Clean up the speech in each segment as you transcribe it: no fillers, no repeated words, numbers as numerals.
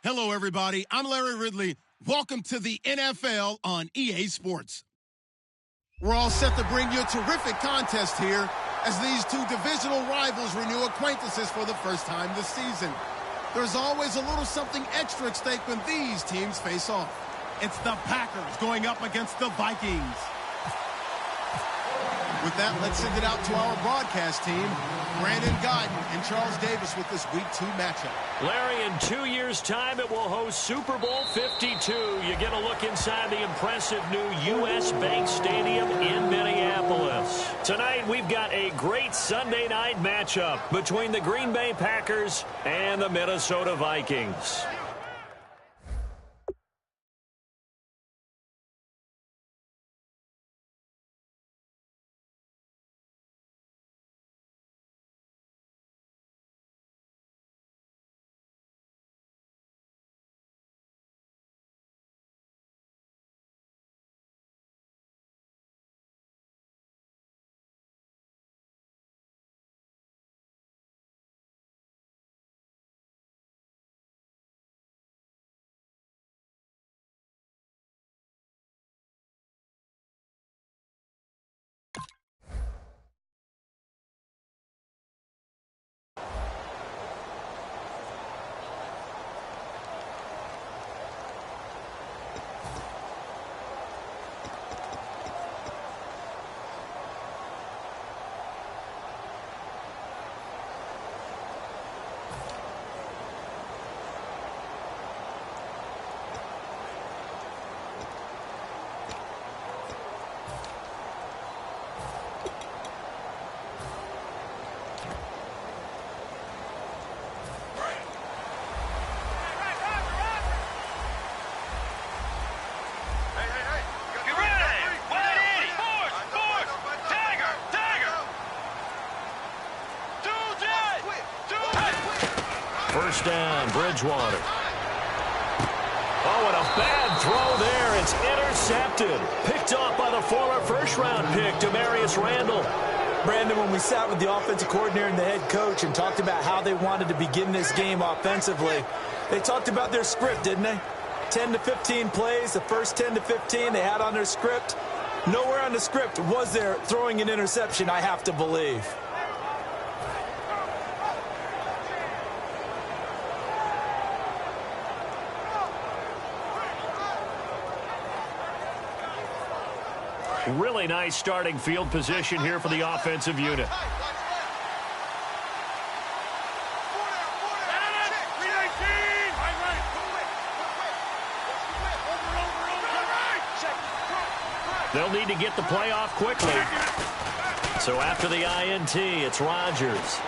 Hello, everybody. I'm Larry Ridley. Welcome to the NFL on EA Sports. We're all set to bring you a terrific contest here as these two divisional rivals renew acquaintances for the first time this season. There's always a little something extra at stake when these teams face off. It's the Packers going up against the Vikings. With that, let's send it out to our broadcast team, Brandon Godden and Charles Davis with this Week 2 matchup. Larry, in 2 years' time, it will host Super Bowl 52. You get a look inside the impressive new U.S. Bank Stadium in Minneapolis. Tonight, we've got a great Sunday night matchup between the Green Bay Packers and the Minnesota Vikings. First down, Bridgewater. Oh, and a bad throw there. It's intercepted. Picked off by the former first-round pick, Demarius Randall. Brandon, when we sat with the offensive coordinator and the head coach and talked about how they wanted to begin this game offensively, they talked about their script, didn't they? 10 to 15 plays, the first 10 to 15 they had on their script. Nowhere on the script was there throwing an interception, I have to believe. Really nice starting field position here for the offensive unit. They'll need to get the play off quickly. So after the INT, it's Rodgers.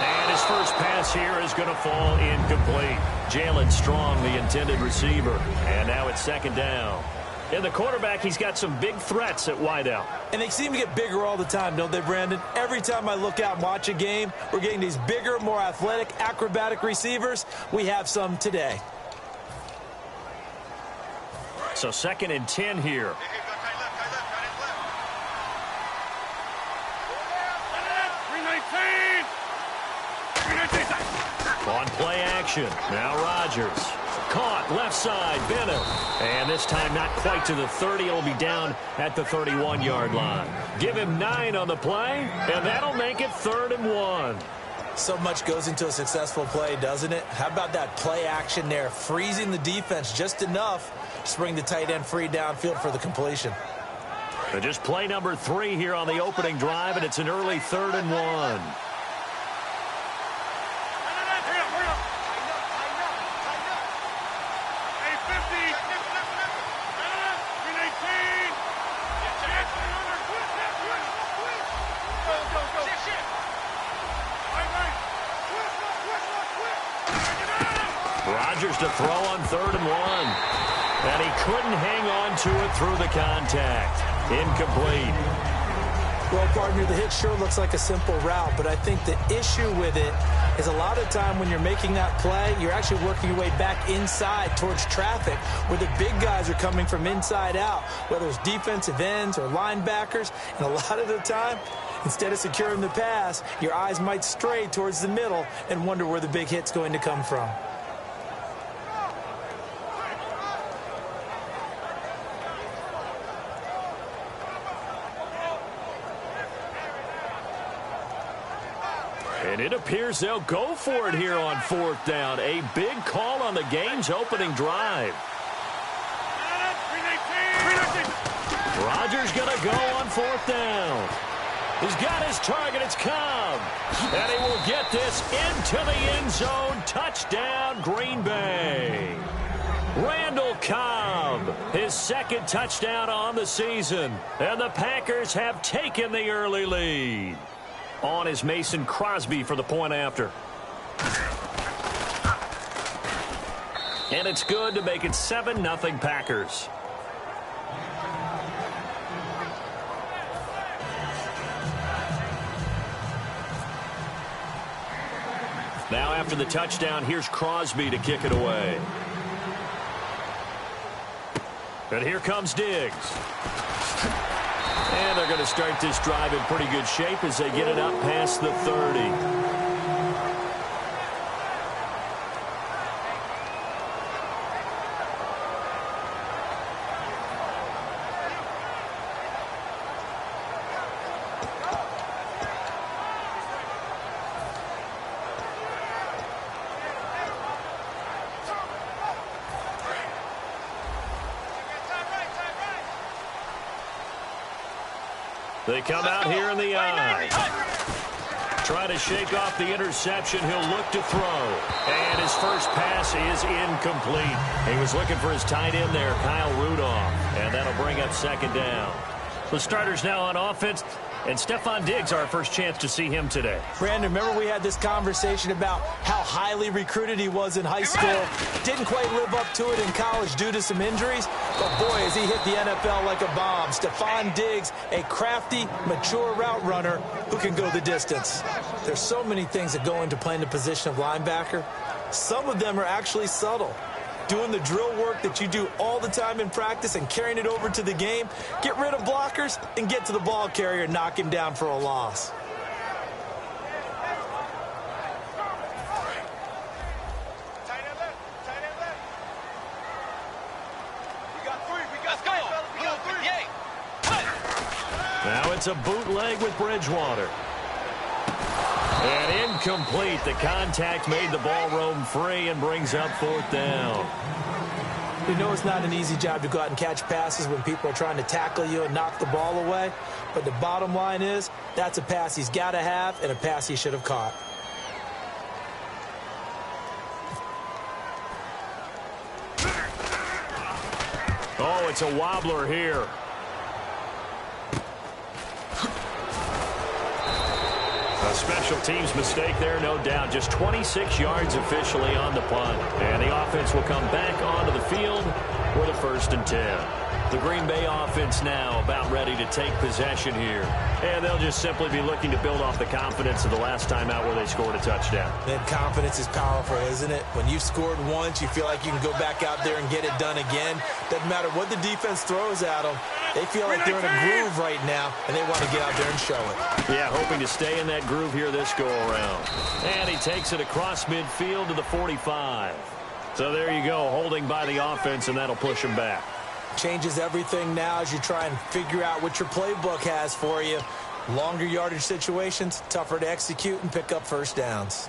And his first pass here is going to fall incomplete. Jalen Strong, the intended receiver. And now it's second down. In the quarterback, he's got some big threats at wideout. And they seem to get bigger all the time, don't they, Brandon? Every time I look out and watch a game, we're getting these bigger, more athletic, acrobatic receivers. We have some today. So 2nd and 10 here. On play action. Now Rodgers. Caught left side, Bennett. And this time not quite to the 30. It'll be down at the 31-yard line. Give him 9 on the play, and that'll make it 3rd and 1. So much goes into a successful play, doesn't it? How about that play action there, freezing the defense just enough to bring the tight end free downfield for the completion. And just play number 3 here on the opening drive, and it's an early 3rd and 1. Rodgers to throw on 3rd and 1. And he couldn't hang on to it through the contact. Incomplete. Well, partner, the hit sure looks like a simple route, but I think the issue with it is a lot of time when you're making that play, you're actually working your way back inside towards traffic where the big guys are coming from inside out, whether it's defensive ends or linebackers. And a lot of the time, instead of securing the pass, your eyes might stray towards the middle and wonder where the big hit's going to come from. And it appears they'll go for it here on 4th down. A big call on the game's opening drive. Rodgers going to go on 4th down. He's got his target. It's Cobb. And he will get this into the end zone. Touchdown, Green Bay. Randall Cobb, his 2nd touchdown on the season. And the Packers have taken the early lead. On is Mason Crosby for the point after. And it's good to make it 7-0 Packers. Now after the touchdown, here's Crosby to kick it away. And here comes Diggs. And they're going to start this drive in pretty good shape as they get it up past the 30. They come out here in the eye. Try to shake off the interception. He'll look to throw. And his first pass is incomplete. He was looking for his tight end there, Kyle Rudolph. And that'll bring up 2nd down. The starters now on offense. And Stephon Diggs, our first chance to see him today. Brandon, remember we had this conversation about how highly recruited he was in high school. Didn't quite live up to it in college due to some injuries. But, boy, as he hit the NFL like a bomb. Stephon Diggs, a crafty, mature route runner who can go the distance. There's so many things that go into playing the position of linebacker. Some of them are actually subtle. Doing the drill work that you do all the time in practice and carrying it over to the game. Get rid of blockers and get to the ball carrier and knock him down for a loss. Now it's a bootleg with Bridgewater. And incomplete. The contact made the ball roam free and brings up 4th down. We know it's not an easy job to go out and catch passes when people are trying to tackle you and knock the ball away. But the bottom line is that's a pass he's got to have and a pass he should have caught. Oh, it's a wobbler here. A special teams mistake there, no doubt. Just 26 yards officially on the punt. And the offense will come back onto the field with a 1st and 10. The Green Bay offense now about ready to take possession here. And they'll just simply be looking to build off the confidence of the last time out where they scored a touchdown. And confidence is powerful, isn't it? When you've scored once, you feel like you can go back out there and get it done again. Doesn't matter what the defense throws at them. They feel like they're in a groove right now, and they want to get out there and show it. Yeah, hoping to stay in that groove here this go-around. And he takes it across midfield to the 45. So there you go, holding by the offense, and that'll push him back. Changes everything now as you try and figure out what your playbook has for you. Longer yardage situations, tougher to execute and pick up 1st downs.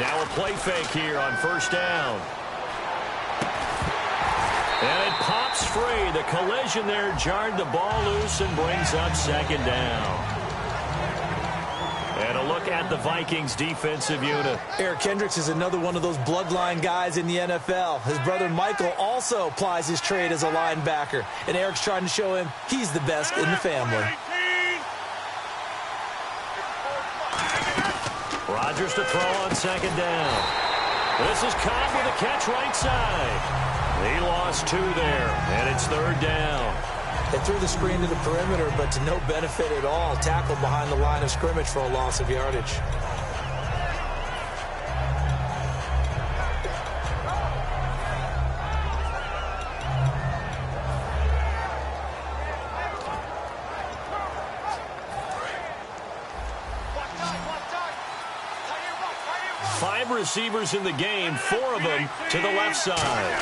Now a play fake here on 1st down. And it pops free. The collision there jarred the ball loose and brings up 2nd down. And a look at the Vikings defensive unit. Eric Kendricks is another one of those bloodline guys in the NFL. His brother Michael also plies his trade as a linebacker. And Eric's trying to show him he's the best in the family. Rodgers to throw on 2nd down. This is Cobb with a catch right side. He lost 2 there, and it's 3rd down. They threw the screen to the perimeter, but to no benefit at all. Tackled behind the line of scrimmage for a loss of yardage. 5 receivers in the game, 4 of them to the left side.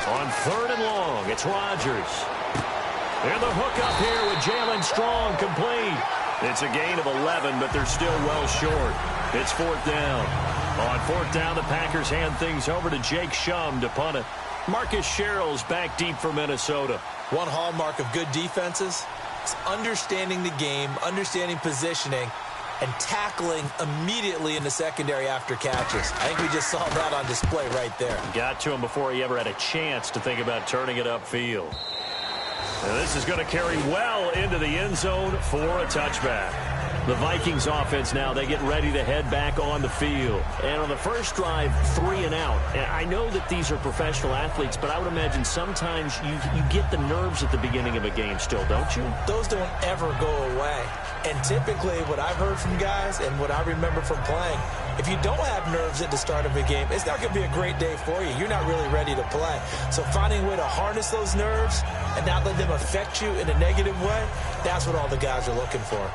On 3rd and long, it's Rodgers. And the hook up here with Jalen Strong, complete. It's a gain of 11, but they're still well short. It's 4th down. On 4th down, the Packers hand things over to Jake Shum to punt it. Marcus Sherrill's back deep for Minnesota. One hallmark of good defenses is understanding the game, understanding positioning, and tackling immediately in the secondary after catches. I think we just saw that on display right there. Got to him before he ever had a chance to think about turning it upfield. And this is going to carry well into the end zone for a touchback. The Vikings offense now, they get ready to head back on the field. And on the first drive, 3 and out. And I know that these are professional athletes, but I would imagine sometimes you get the nerves at the beginning of a game still, don't you? Those don't ever go away. And typically what I've heard from guys and what I remember from playing, if you don't have nerves at the start of a game, it's not going to be a great day for you. You're not really ready to play. So finding a way to harness those nerves and not let them affect you in a negative way, that's what all the guys are looking for.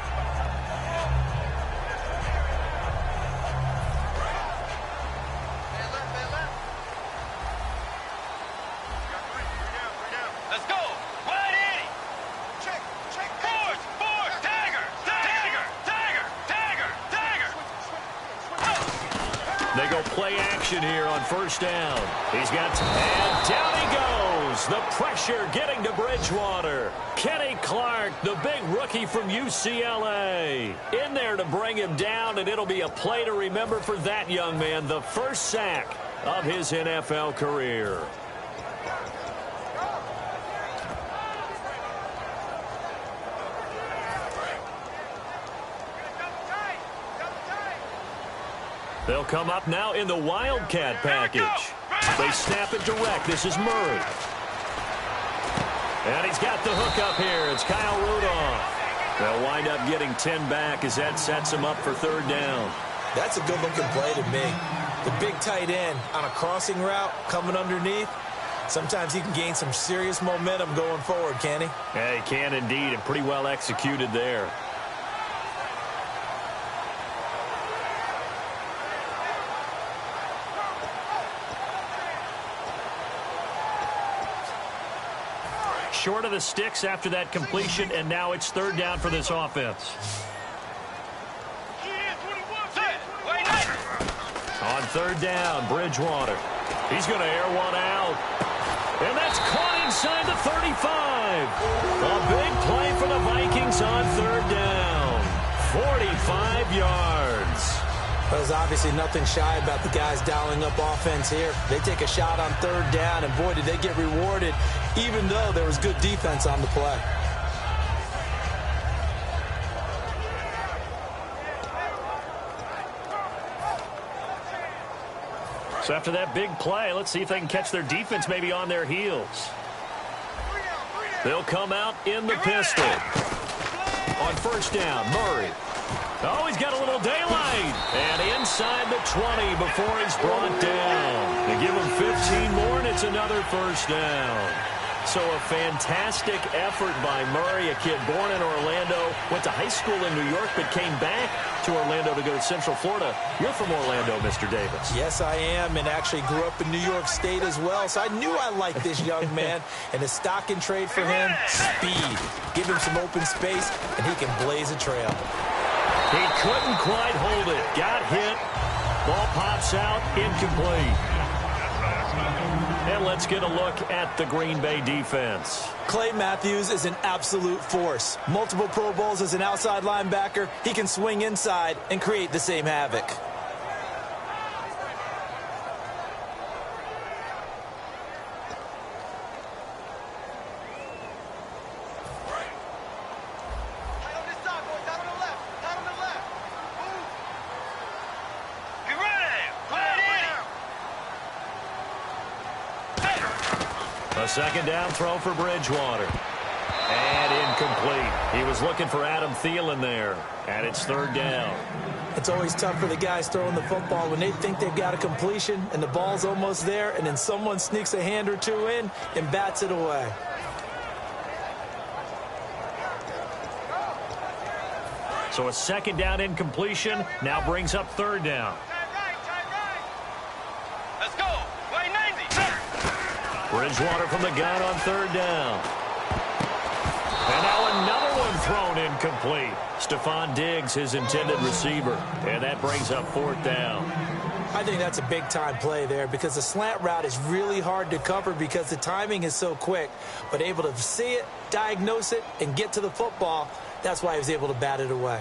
They go play action here on 1st down. He's got, and down he goes. The pressure getting to Bridgewater. Kenny Clark, the big rookie from UCLA, in there to bring him down, and it'll be a play to remember for that young man. The first sack of his NFL career. They'll come up now in the Wildcat package. They snap it direct. This is Murray. And he's got the hook up here. It's Kyle Rudolph. They'll wind up getting 10 back as that sets him up for 3rd down. That's a good-looking play to me. The big tight end on a crossing route coming underneath. Sometimes he can gain some serious momentum going forward, can he? Yeah, he can indeed, and pretty well executed there. Short of the sticks after that completion, and now it's 3rd down for this offense. On 3rd down, Bridgewater. He's going to air one out. And that's caught inside the 35. A big play for the Vikings on 3rd down. 45 yards. There's obviously nothing shy about the guys dialing up offense here. They take a shot on 3rd down, and boy, did they get rewarded, even though there was good defense on the play. So after that big play, let's see if they can catch their defense maybe on their heels. They'll come out in the pistol. On 1st down, Murray. Oh, he's got a little daylight. And inside the 20 before he's brought down. They give him 15 more, and it's another 1st down. So a fantastic effort by Murray, a kid born in Orlando, went to high school in New York, but came back to Orlando to go to Central Florida. You're from Orlando, Mr. Davis. Yes, I am, and actually grew up in New York State as well, so I knew I liked this young man. And the stock and trade for him, speed. Give him some open space, and he can blaze a trail. He couldn't quite hold it. Got hit. Ball pops out, incomplete. And let's get a look at the Green Bay defense. Clay Matthews is an absolute force. Multiple Pro Bowls as an outside linebacker. He can swing inside and create the same havoc. A 2nd down throw for Bridgewater. And incomplete. He was looking for Adam Thielen there. And it's 3rd down. It's always tough for the guys throwing the football when they think they've got a completion and the ball's almost there, and then someone sneaks a hand or two in and bats it away. So a 2nd down incompletion now brings up 3rd down. Bridgewater from the gun on third down. And now another one thrown incomplete. Stephon Diggs, his intended receiver. And that brings up fourth down. I think that's a big-time play there because the slant route is really hard to cover because the timing is so quick. But able to see it, diagnose it, and get to the football, that's why he was able to bat it away.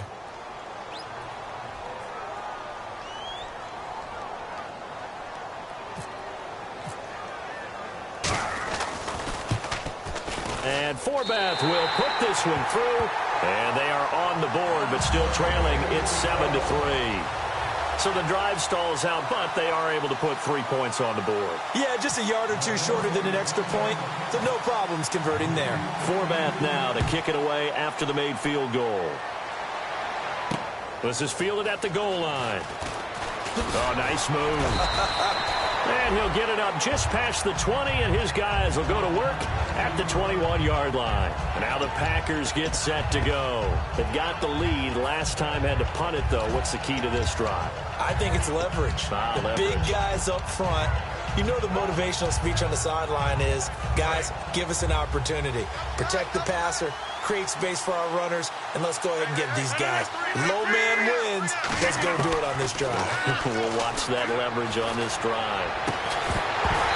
And Forbath will put this one through. And they are on the board, but still trailing. It's 7-3. So the drive stalls out, but they are able to put 3 points on the board. Yeah, just a yard or two shorter than an extra point, so no problems converting there. Forbath now to kick it away after the made field goal. This is fielded at the goal line. Oh, nice move. And he'll get it up just past the 20, and his guys will go to work at the 21-yard line. And now the Packers get set to go. They've got the lead. Last time had to punt it, though. What's the key to this drive? I think it's leverage. The big guys up front. You know the motivational speech on the sideline is, guys, give us an opportunity. Protect the passer, create space for our runners, and let's go ahead and give these guys. Low man wins. Let's go do it on this drive. We'll watch that leverage on this drive.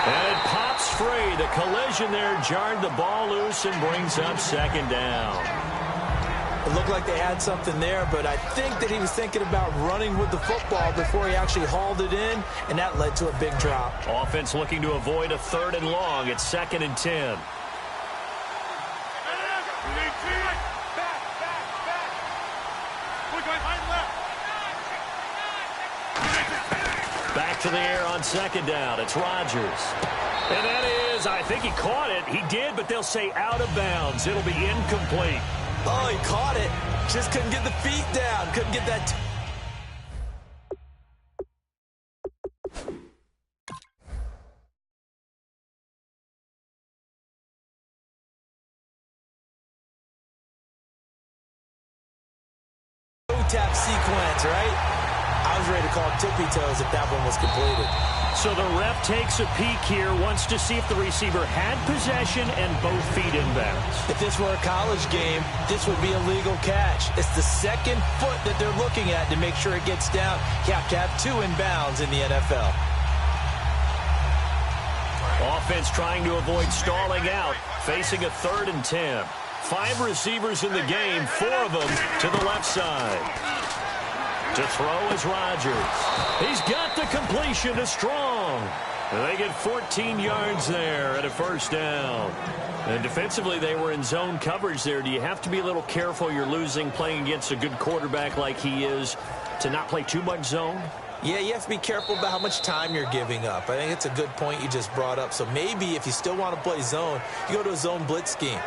And it pops free. The collision there jarred the ball loose and brings up second down. It looked like they had something there, but I think that he was thinking about running with the football before he actually hauled it in, and that led to a big drop. Offense looking to avoid a 3rd and long. It's 2nd and 10. Back to the air on 2nd down. It's Rodgers. And that is, I think he caught it. He did, but they'll say out of bounds. It'll be incomplete. Oh, he caught it. Just couldn't get the feet down. Couldn't get that. Tap sequence, right? I was ready to call tippy-toes if that one was completed. So the ref takes a peek here, wants to see if the receiver had possession and both feet inbounds. If this were a college game, this would be a legal catch. It's the 2nd foot that they're looking at to make sure it gets down. You have to have 2 inbounds in the NFL. Offense trying to avoid stalling out, facing a 3rd and 10. 5 receivers in the game, 4 of them to the left side. To throw is Rodgers. He's got the completion to Strong. And they get 14 yards there at a 1st down. And defensively, they were in zone coverage there. Do you have to be a little careful? You're losing playing against a good quarterback like he is to not play too much zone? Yeah, you have to be careful about how much time you're giving up. I think it's a good point you just brought up. So maybe if you still want to play zone, you go to a zone blitz scheme.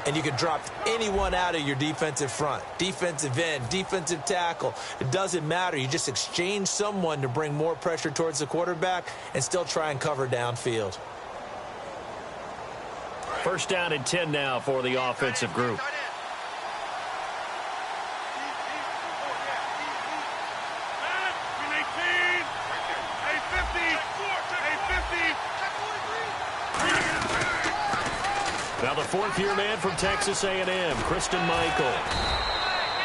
And you can drop anyone out of your defensive front, defensive end, defensive tackle. It doesn't matter. You just exchange someone to bring more pressure towards the quarterback and still try and cover downfield. 1st down and 10 now for the offensive group. Now the 4th-year man from Texas A&M, Christian Michael.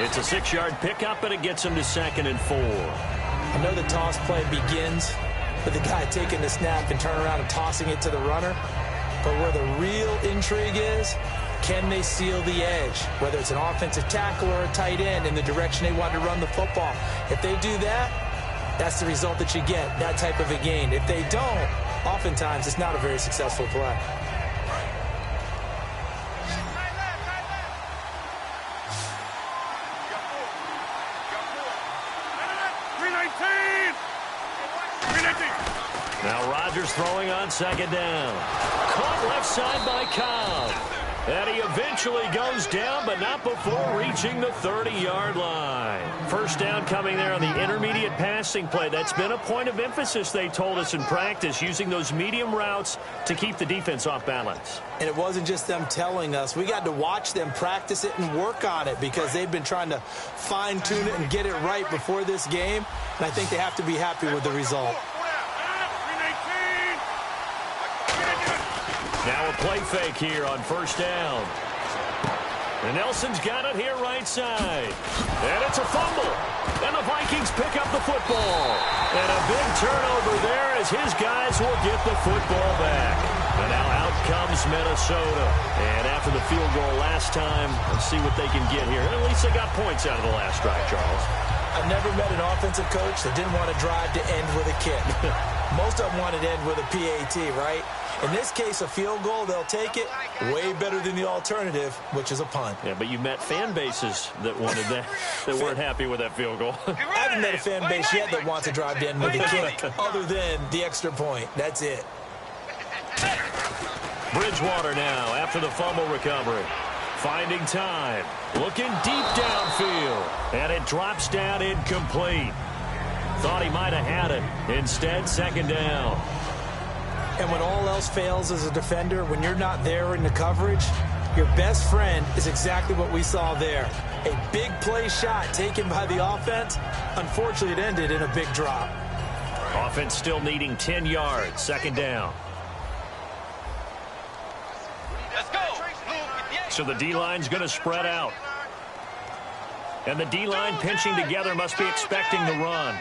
It's a 6-yard pickup, and it gets him to 2nd and 4. I know the toss play begins with the guy taking the snap and turning around and tossing it to the runner. But where the real intrigue is, can they seal the edge? Whether it's an offensive tackle or a tight end in the direction they want to run the football. If they do that, that's the result that you get, that type of a gain. If they don't, oftentimes it's not a very successful play. Now Rodgers throwing on 2nd down. Caught left side by Cobb. And he eventually goes down, but not before reaching the 30-yard line. 1st down coming there on the intermediate passing play. That's been a point of emphasis, they told us in practice, using those medium routes to keep the defense off balance. And it wasn't just them telling us. We got to watch them practice it and work on it because they've been trying to fine-tune it and get it right before this game. And I think they have to be happy with the result. Now a play fake here on first down. And Nelson's got it here right side. And it's a fumble. And the Vikings pick up the football. And a big turnover there as his guys will get the football back. And now out comes Minnesota. And after the field goal last time, let's see what they can get here. And at least they got points out of the last drive, Charles. I've never met an offensive coach that didn't want to drive to end with a kick. Most of them wanted to end with a PAT, right? In this case, a field goal, they'll take it. Way better than the alternative, which is a punt. Yeah, but you met fan bases that wanted that, that weren't happy with that field goal. I haven't met a fan base yet that wants to drive to end with a kick, other than the extra point. That's it. Bridgewater now after the fumble recovery. Finding time. Looking deep downfield. And it drops down incomplete. Thought he might have had it. Instead, second down. And when all else fails as a defender, when you're not there in the coverage, your best friend is exactly what we saw there. A big play shot taken by the offense. Unfortunately, it ended in a big drop. Offense still needing 10 yards. Second down. Let's go. So the D-line's going to spread out. And the D-line pinching together must be expecting the run.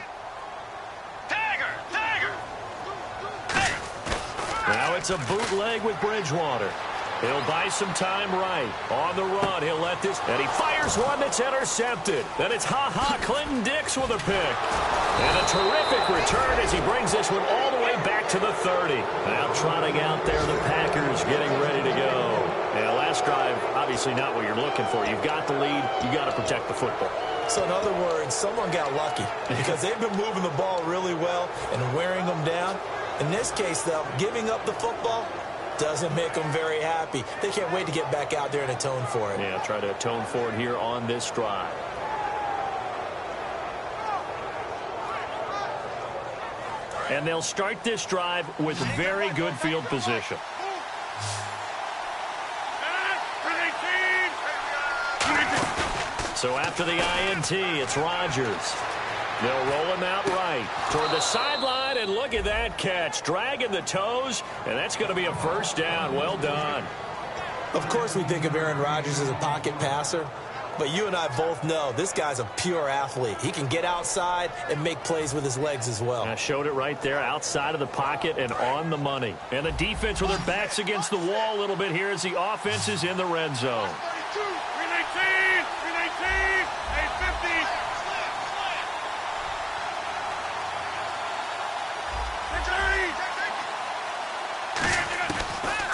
Now it's a bootleg with Bridgewater. He'll buy some time right. On the run, he'll let this, and he fires one that's intercepted. Then it's Clinton Dix with a pick. And a terrific return as he brings this one all the way back to the 30. Now trotting out there, the Packers getting ready to go. Yeah, last drive, obviously not what you're looking for. You've got the lead. You got to protect the football. So in other words, someone got lucky because they've been moving the ball really well and wearing them down. In this case, though, giving up the football doesn't make them very happy. They can't wait to get back out there and atone for it. Yeah, try to atone for it here on this drive. And they'll start this drive with very good field position. So after the INT, it's Rodgers. They'll roll him out right toward the sideline, and look at that catch. Dragging the toes, and that's going to be a first down. Well done. Of course we think of Aaron Rodgers as a pocket passer, but you and I both know this guy's a pure athlete. He can get outside and make plays with his legs as well. I showed it right there outside of the pocket and on the money. And the defense with their backs against the wall a little bit here as the offense is in the red zone. 319, 319, 850.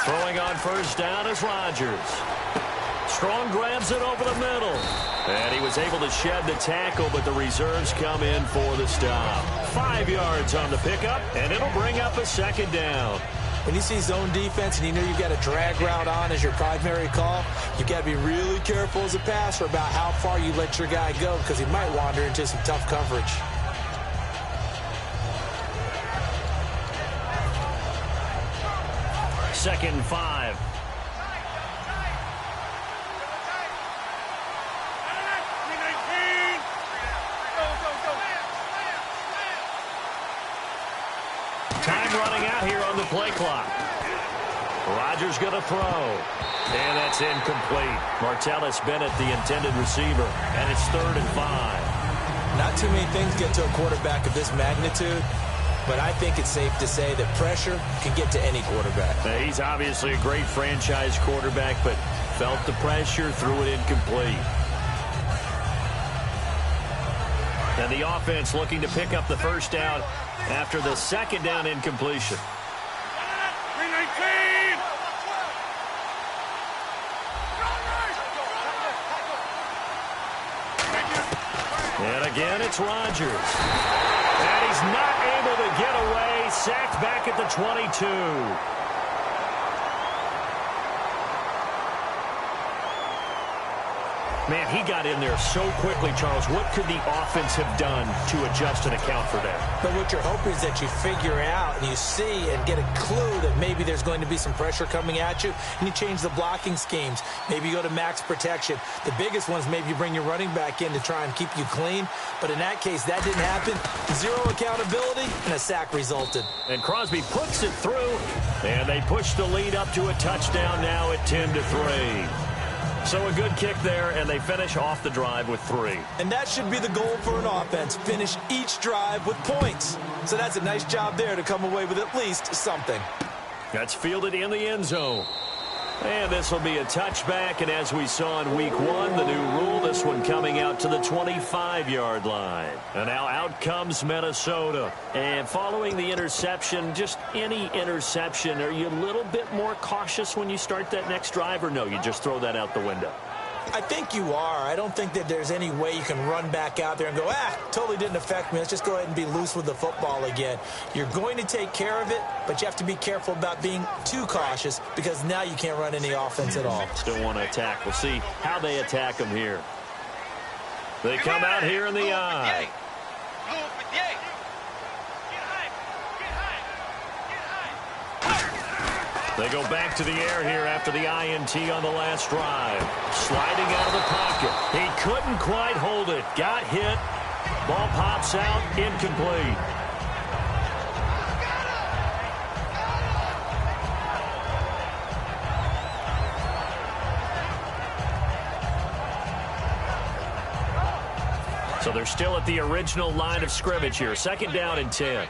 Throwing on first down is Rodgers. Strong grabs it over the middle. And he was able to shed the tackle, but the reserves come in for the stop. 5 yards on the pickup, and it'll bring up a second down. When you see zone defense and you know you've got a drag route on as your primary call, you've got to be really careful as a passer about how far you let your guy go because he might wander into some tough coverage. Second and 5. Time running out here on the play clock. Rodgers going to throw. And that's incomplete. Martellus Bennett, the intended receiver. And it's 3rd and 5. Not too many things get to a quarterback of this magnitude, but I think it's safe to say that pressure can get to any quarterback. Now, he's obviously a great franchise quarterback, but felt the pressure, threw it incomplete. And the offense looking to pick up the first down after the second down incompletion. 319. And again, it's Rodgers. And he's not able to get away. Sacked back at the 22. Man, he got in there so quickly, Charles. What could the offense have done to adjust and account for that? But what you're hoping is that you figure out and you see and get a clue that maybe there's going to be some pressure coming at you, and you change the blocking schemes. Maybe you go to max protection. The biggest one is maybe you bring your running back in to try and keep you clean. But in that case, that didn't happen. Zero accountability, and a sack resulted. And Crosby puts it through, and they push the lead up to a touchdown now at 10-3. So a good kick there, and they finish off the drive with 3. And that should be the goal for an offense, finish each drive with points. So that's a nice job there to come away with at least something. That's fielded in the end zone. And this will be a touchback, and as we saw in week 1, the new rule, this one coming out to the 25-yard line. And now out comes Minnesota. And following the interception, just any interception, are you a little bit more cautious when you start that next drive, or no, you just throw that out the window? I think you are. I don't think that there's any way you can run back out there and go, totally didn't affect me. Let's just go ahead and be loose with the football again. You're going to take care of it, but you have to be careful about being too cautious because now you can't run any offense at all. Still want to attack. We'll see how they attack them here. They come out here in the eye. They go back to the air here after the INT on the last drive. Sliding out of the pocket. He couldn't quite hold it. Got hit. Ball pops out. Incomplete. So they're still at the original line of scrimmage here. 2nd down and 10.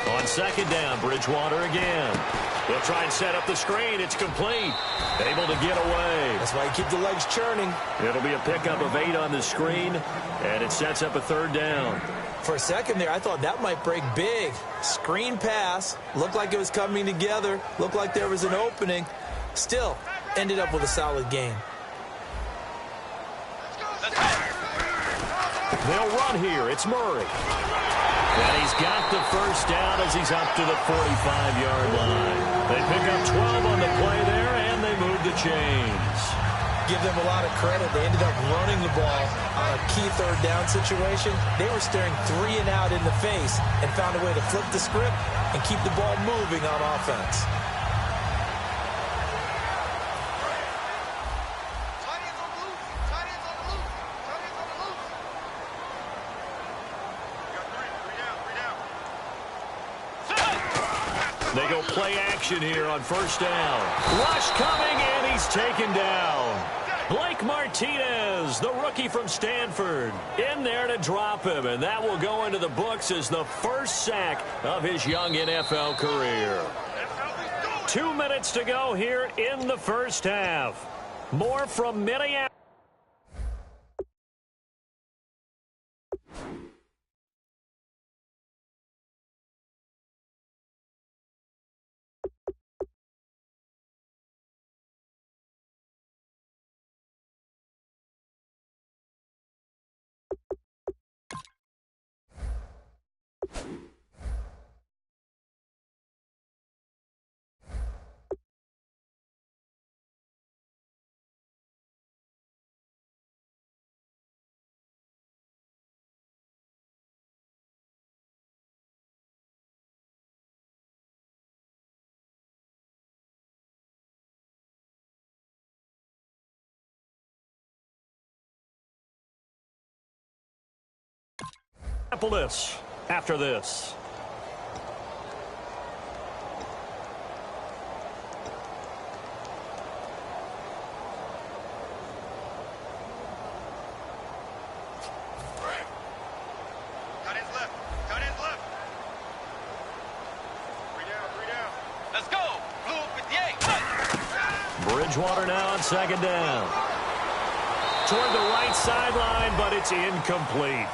On 2nd down, Bridgewater again. They'll try and set up the screen. It's complete. Able to get away. That's why you keep the legs churning. It'll be a pickup of 8 on the screen, and it sets up a 3rd down. For a second there, I thought that might break big. Screen pass. Looked like it was coming together. Looked like there was an opening. Still, ended up with a solid game. They'll run here. It's Murray. And he's got the 1st down as he's up to the 45-yard line. They pick up 12 on the play there, and they move the chains. Give them a lot of credit. They ended up running the ball on a key 3rd down situation. They were staring 3 and out in the face and found a way to flip the script and keep the ball moving on offense. They go play action here on 1st down. Rush coming, and he's taken down. Blake Martinez, the rookie from Stanford, in there to drop him, and that will go into the books as the 1st sack of his young NFL career. 2 minutes to go here in the 1st half. More from Minneapolis. After this. Cut ins left. Cut ins left. 3 down. Let's go. Blue 58. Bridgewater now on 2nd down. Toward the right sideline, but it's incomplete.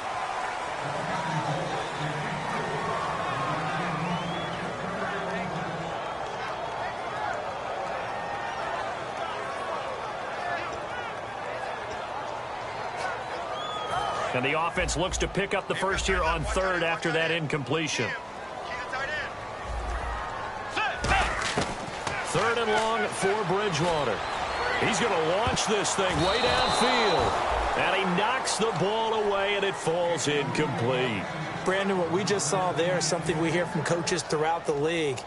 And the offense looks to pick up the 1st here on 3rd after that incompletion. 3rd and long for Bridgewater. He's going to launch this thing way downfield. And he knocks the ball away, and it falls incomplete. Brandon, what we just saw there is something we hear from coaches throughout the league.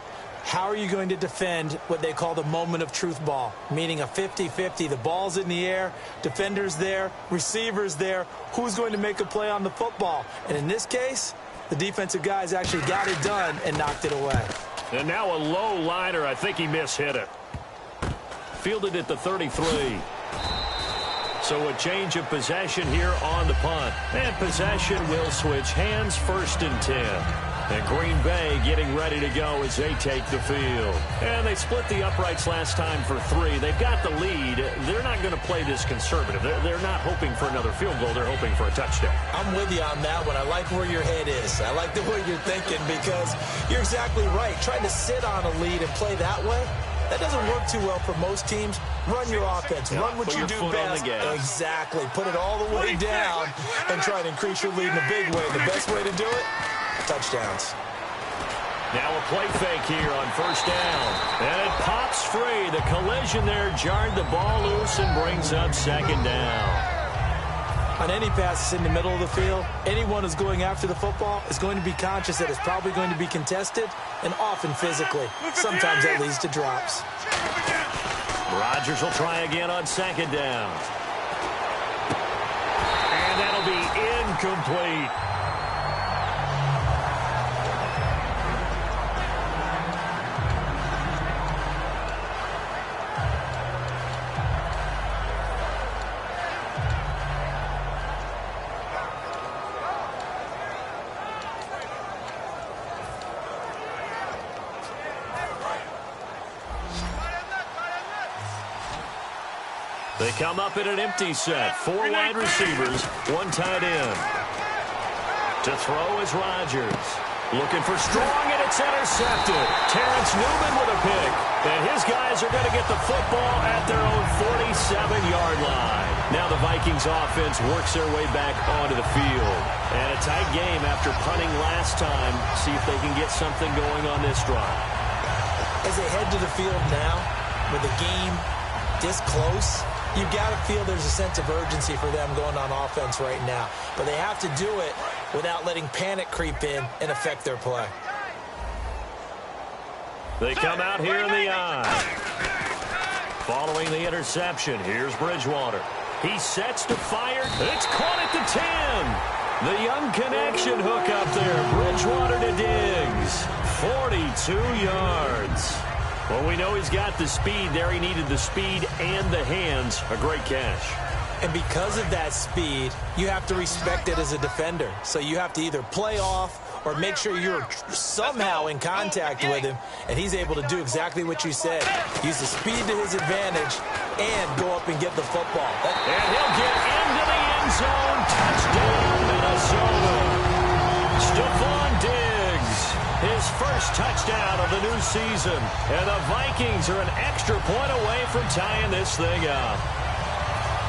How are you going to defend what they call the moment of truth ball, meaning a 50-50? The ball's in the air, defender's there, receiver's there. Who's going to make a play on the football? And in this case, the defensive guys actually got it done and knocked it away. And now a low liner. I think he mishit it. Fielded at the 33. So a change of possession here on the punt. And possession will switch hands, 1st and 10. And Green Bay getting ready to go as they take the field. And they split the uprights last time for 3. They've got the lead. They're not going to play this conservative. They're not hoping for another field goal. They're hoping for a touchdown. I'm with you on that one. I like where your head is. I like the way you're thinking because you're exactly right. Trying to sit on a lead and play that way, that doesn't work too well for most teams. Run your offense. Run what you do best. Exactly. Put it all the way down and try to increase your lead in a big way. The best way to do it, touchdowns. Now a play fake here on 1st down. And it pops free. The collision there jarred the ball loose and brings up 2nd down. On any passes in the middle of the field, anyone who's going after the football is going to be conscious that it's probably going to be contested and often physically. Sometimes that leads to drops. Rodgers will try again on 2nd down. And that'll be incomplete. They come up in an empty set. 4 wide receivers, 1 tight end. To throw is Rodgers. Looking for strong, and it's intercepted. Terrence Newman with a pick. And his guys are going to get the football at their own 47-yard line. Now the Vikings offense works their way back onto the field. And a tight game after punting last time. See if they can get something going on this drive. As they head to the field now, with the game this close, you've got to feel there's a sense of urgency for them going on offense right now. But they have to do it without letting panic creep in and affect their play. They come out here in the eye. Following the interception, here's Bridgewater. He sets to fire. It's caught at the 10. The young connection hook up there. Bridgewater to Diggs. 42 yards. Well, we know he's got the speed there. He needed the speed and the hands. A great catch. And because of that speed, you have to respect it as a defender. So you have to either play off or make sure you're somehow in contact with him. And he's able to do exactly what you said. Use the speed to his advantage and go up and get the football. And he'll get into the end zone. Touchdown, Minnesota. Stephon Diggs. His first touchdown of the new season. And the Vikings are an extra point away from tying this thing up.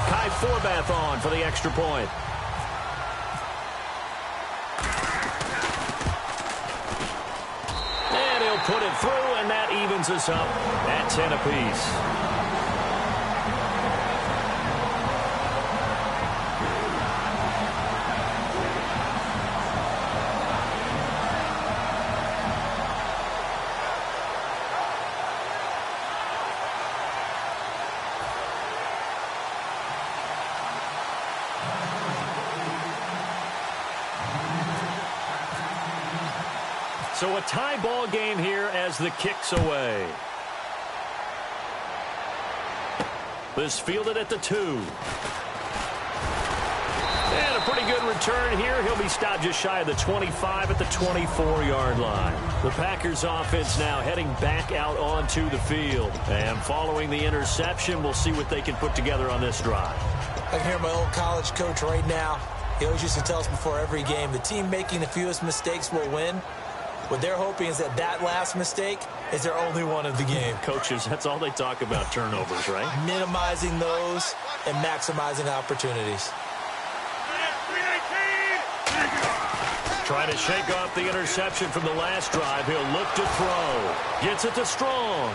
Kai Forbath on for the extra point. And he'll put it through, and that evens us up at 10 apiece. So a tie ball game here as the kick's away. This fielded at the 2. And a pretty good return here. He'll be stopped just shy of the 25 at the 24-yard line. The Packers offense now heading back out onto the field. And following the interception, we'll see what they can put together on this drive. I can hear my old college coach right now. He always used to tell us before every game, the team making the fewest mistakes will win. What they're hoping is that that last mistake is their only one of the game. Coaches, that's all they talk about, turnovers, right? Minimizing those and maximizing opportunities. Trying to shake off the interception from the last drive. He'll look to throw. Gets it to Strong.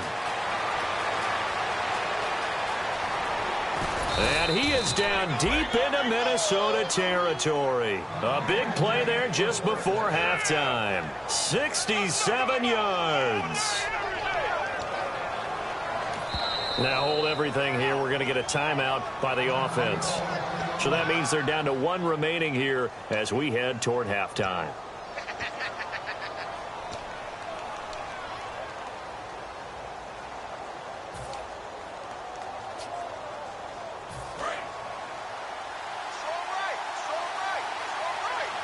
And he is down deep into Minnesota territory. A big play there just before halftime. 67 yards. Now hold everything here. We're going to get a timeout by the offense. So that means they're down to one remaining here as we head toward halftime.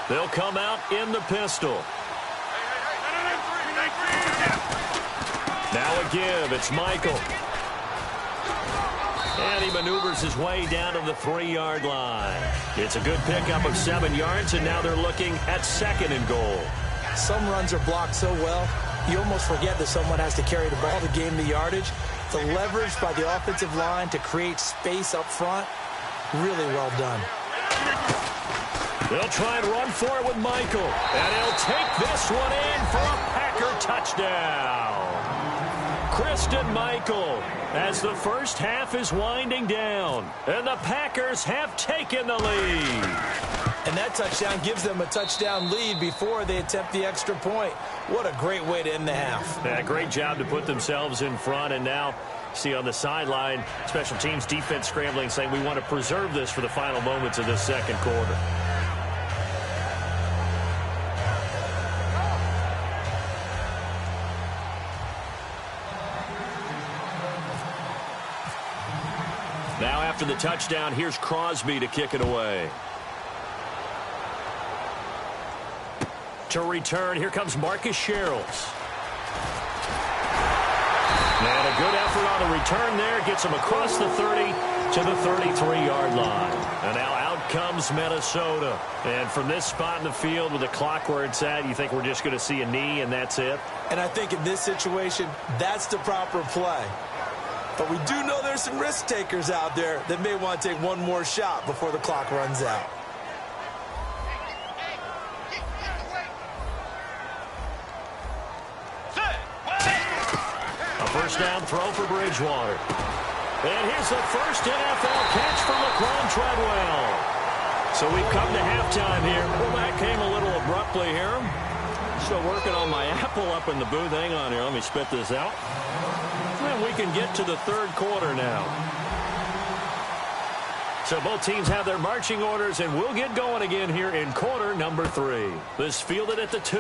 They'll come out in the pistol. Now a give. It's Michael. And he maneuvers his way down to the 3-yard line. It's a good pickup of 7 yards, and now they're looking at 2nd and goal. Some runs are blocked so well, you almost forget that someone has to carry the ball to gain the yardage. The leverage by the offensive line to create space up front, really well done. They'll try and run for it with Michael. And he'll take this one in for a Packer touchdown. Christian Michael, as the first half is winding down. And the Packers have taken the lead. And that touchdown gives them a touchdown lead before they attempt the extra point. What a great way to end the half. Yeah, great job to put themselves in front. And now, see on the sideline, special teams defense scrambling, saying we want to preserve this for the final moments of this second quarter. Now after the touchdown, here's Crosby to kick it away. To return, here comes Marcus Sherrills. And a good effort on the return there. Gets him across the 30 to the 33-yard line. And now out comes Minnesota. And from this spot in the field with the clock where it's at, you think we're just going to see a knee and that's it? And I think in this situation, that's the proper play. But we do know there's some risk takers out there that may want to take one more shot before the clock runs out. A first down throw for Bridgewater. And here's the first NFL catch for Laquan Treadwell. So we've come to halftime here. Well, that came a little abruptly here. Still working on my apple up in the booth. Hang on here. Let me spit this out. And we can get to the third quarter now. So both teams have their marching orders, and we'll get going again here in quarter number 3. This fielded at the 2.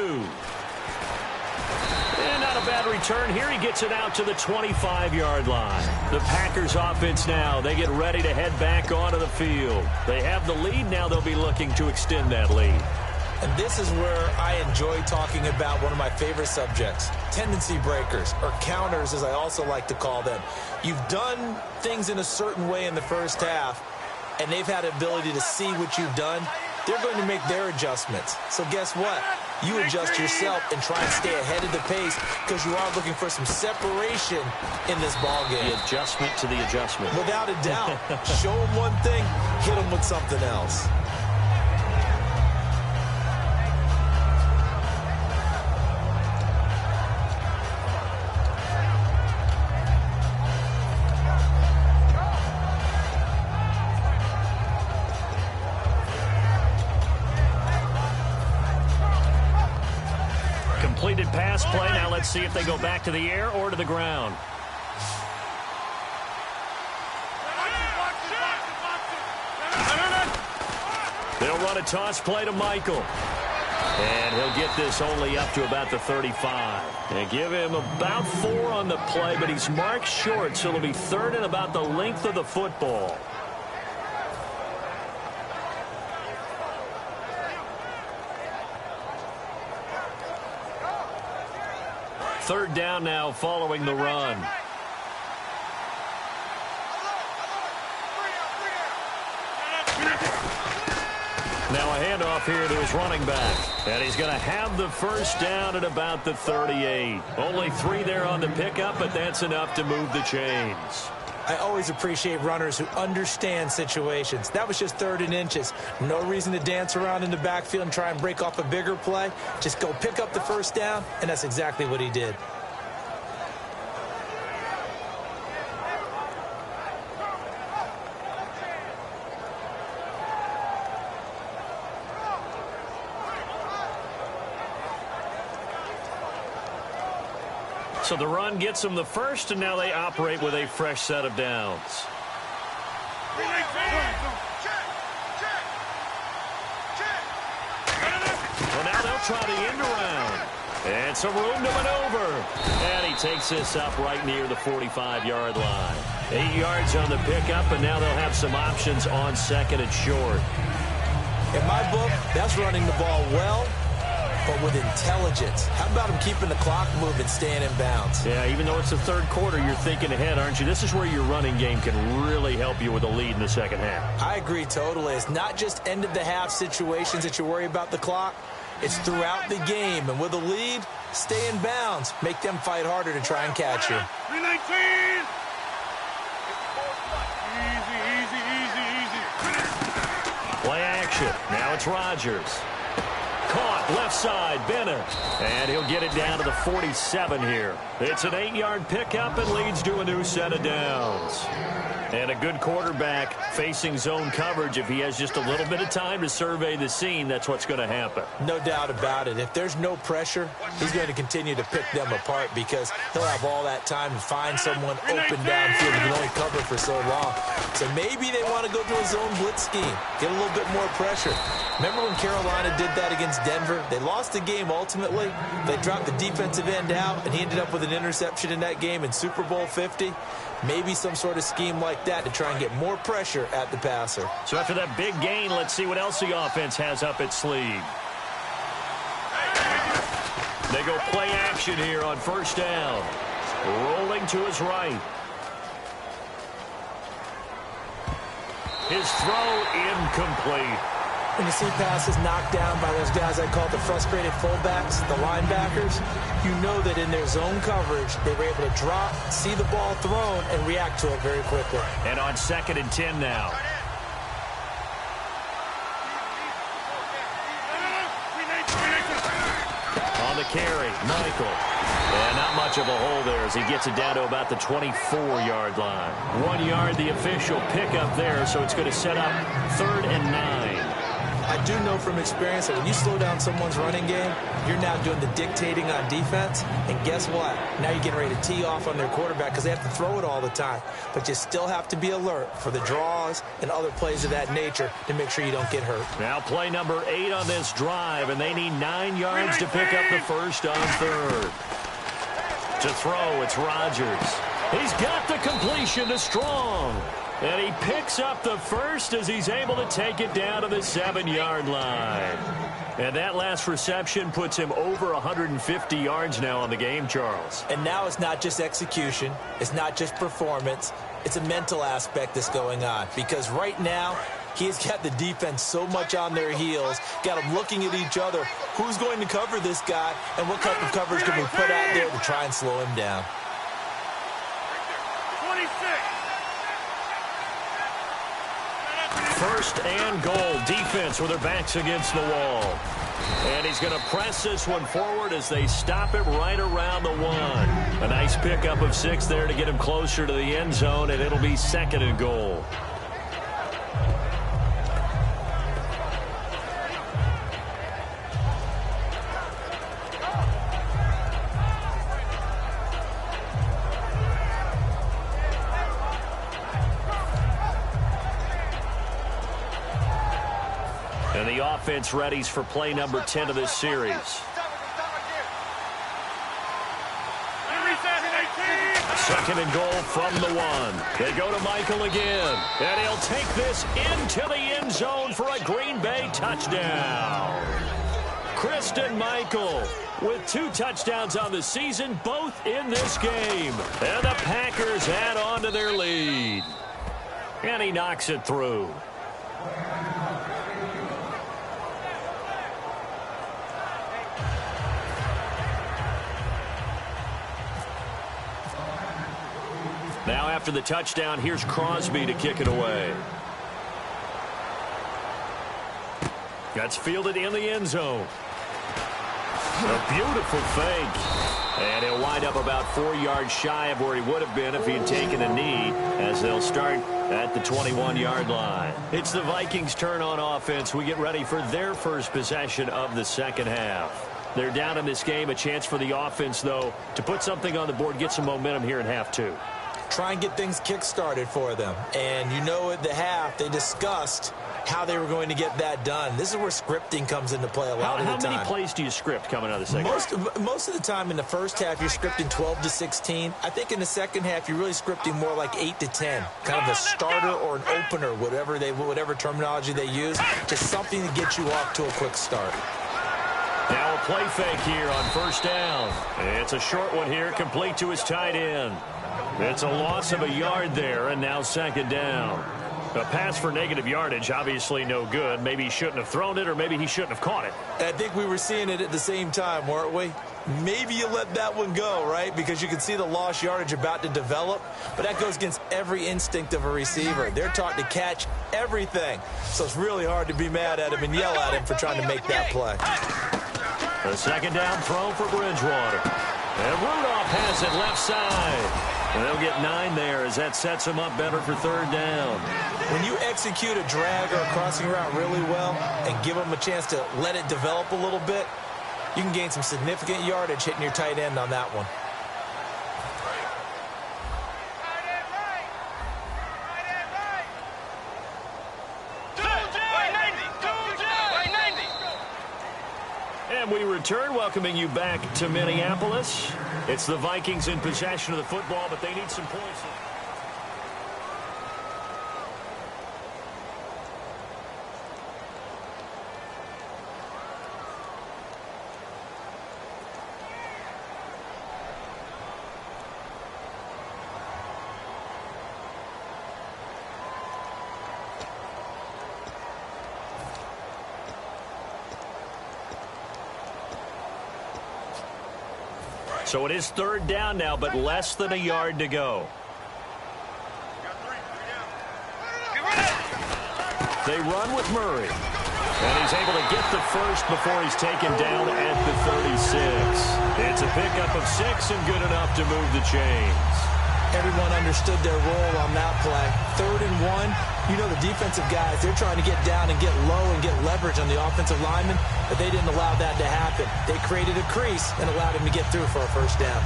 And not a bad return here. He gets it out to the 25-yard line. The Packers offense now, they get ready to head back onto the field. They have the lead. Now they'll be looking to extend that lead. And this is where I enjoy talking about one of my favorite subjects, tendency breakers, or counters as I also like to call them. You've done things in a certain way in the first half, and they've had the ability to see what you've done. They're going to make their adjustments. So guess what? You adjust yourself and try and stay ahead of the pace because you are looking for some separation in this ballgame. The adjustment to the adjustment. Without a doubt. Show them one thing, hit them with something else. Completed pass play. Now let's see if they go back to the air or to the ground. They'll run a toss play to Michael. And he'll get this only up to about the 35. And give him about 4 on the play, but he's marked short, so it'll be 3rd and about the length of the football. Third down now following the run. Now a handoff here to his running back. And he's going to have the first down at about the 38. Only 3 there on the pickup, but that's enough to move the chains. I always appreciate runners who understand situations. That was just 3rd and inches. No reason to dance around in the backfield and try and break off a bigger play. Just go pick up the first down, and that's exactly what he did. So the run gets them the first, and now they operate with a fresh set of downs. Well, now they'll try the end around. And some room to maneuver. And he takes this up right near the 45-yard line. 8 yards on the pickup, and now they'll have some options on second and short. In my book, that's running the ball well, but with intelligence. How about him keeping the clock moving, staying in bounds? Yeah, even though it's the third quarter, you're thinking ahead, aren't you? This is where your running game can really help you with a lead in the second half. I agree totally. It's not just end-of-the-half situations that you worry about the clock. It's throughout the game. And with a lead, stay in bounds. Make them fight harder to try and catch you. 319! Play action. Now it's Rodgers. Caught left side, Bennett. And he'll get it down to the 47 here. It's an 8-yard pickup and leads to a new set of downs. And a good quarterback facing zone coverage, if he has just a little bit of time to survey the scene, that's what's going to happen. No doubt about it. If there's no pressure, he's going to continue to pick them apart because he'll have all that time to find someone open downfield. He can only cover for so long. So maybe they want to go to a zone blitz scheme, get a little bit more pressure. Remember when Carolina did that against Denver? They lost the game ultimately. They dropped the defensive end out, and he ended up with an interception in that game in Super Bowl 50. Maybe some sort of scheme like that to try and get more pressure at the passer. So after that big gain, let's see what else the offense has up its sleeve. They go play action here on first down. Rolling to his right. His throw incomplete. When you see passes knocked down by those guys I call the frustrated fullbacks, the linebackers, you know that in their zone coverage, they were able to drop, see the ball thrown, and react to it very quickly. And on 2nd and 10 now. On the carry, Michael. And not much of a hole there as he gets it down to about the 24-yard line. 1 yard, the official pickup there, so it's going to set up 3rd and 9. I do know from experience that when you slow down someone's running game, you're now doing the dictating on defense. And guess what? Now you're getting ready to tee off on their quarterback because they have to throw it all the time. But you still have to be alert for the draws and other plays of that nature to make sure you don't get hurt. Now play number 8 on this drive, and they need 9 yards to pick up the first on 3rd. To throw, it's Rodgers. He's got the completion to Strong. And he picks up the first as he's able to take it down to the 7-yard line. And that last reception puts him over 150 yards now on the game, Charles. And now it's not just execution. It's not just performance. It's a mental aspect that's going on. Because right now, he's got the defense so much on their heels, got them looking at each other. Who's going to cover this guy, and what type of coverage can we put out there to try and slow him down? 26. 1st and goal. Defense with their backs against the wall. And he's going to press this one forward as they stop it right around the 1. A nice pickup of 6 there to get him closer to the end zone, and it'll be 2nd and goal. And the offense readies for play number 10 of this series. 2nd and goal from the 1. They go to Michael again. And he'll take this into the end zone for a Green Bay touchdown. Christian Michael with 2 touchdowns on the season, both in this game. And the Packers add on to their lead. And he knocks it through. Now after the touchdown, here's Crosby to kick it away. That's fielded in the end zone. A beautiful fake. And he'll wind up about 4 yards shy of where he would have been if he had taken a knee, as they'll start at the 21-yard line. It's the Vikings' turn on offense. We get ready for their first possession of the second half. They're down in this game. A chance for the offense, though, to put something on the board, get some momentum here in half two. Try and get things kick-started for them. And you know at the half, they discussed how they were going to get that done. This is where scripting comes into play a lot of the time. How many plays do you script coming out of the second? Most of the time in the first half, you're scripting 12 to 16. I think in the second half, you're really scripting more like 8 to 10. Kind of a starter or an opener, whatever terminology they use, just something to get you off to a quick start. Now a play fake here on first down. It's a short one here, complete to his tight end. It's a loss of a yard there, and now second down. A pass for negative yardage, obviously no good. Maybe he shouldn't have thrown it, or maybe he shouldn't have caught it. I think we were seeing it at the same time, weren't we? Maybe you let that one go, right? Because you can see the lost yardage about to develop. But that goes against every instinct of a receiver. They're taught to catch everything. So it's really hard to be mad at him and yell at him for trying to make that play. A second down throw for Bridgewater. And Rudolph has it left side. And they'll get 9 there as that sets them up better for third down. When you execute a drag or a crossing route really well and give them a chance to let it develop a little bit, you can gain some significant yardage hitting your tight end on that one. And we return, welcoming you back to Minneapolis. It's the Vikings in possession of the football, but they need some points. So it is third down now, but less than a yard to go. They run with Murray. And he's able to get the first before he's taken down at the 36. It's a pickup of 6 and good enough to move the chains. Everyone understood their role on that play. 3rd and 1, you know the defensive guys, they're trying to get down and get low and get leverage on the offensive lineman, but they didn't allow that to happen. They created a crease and allowed him to get through for a first down.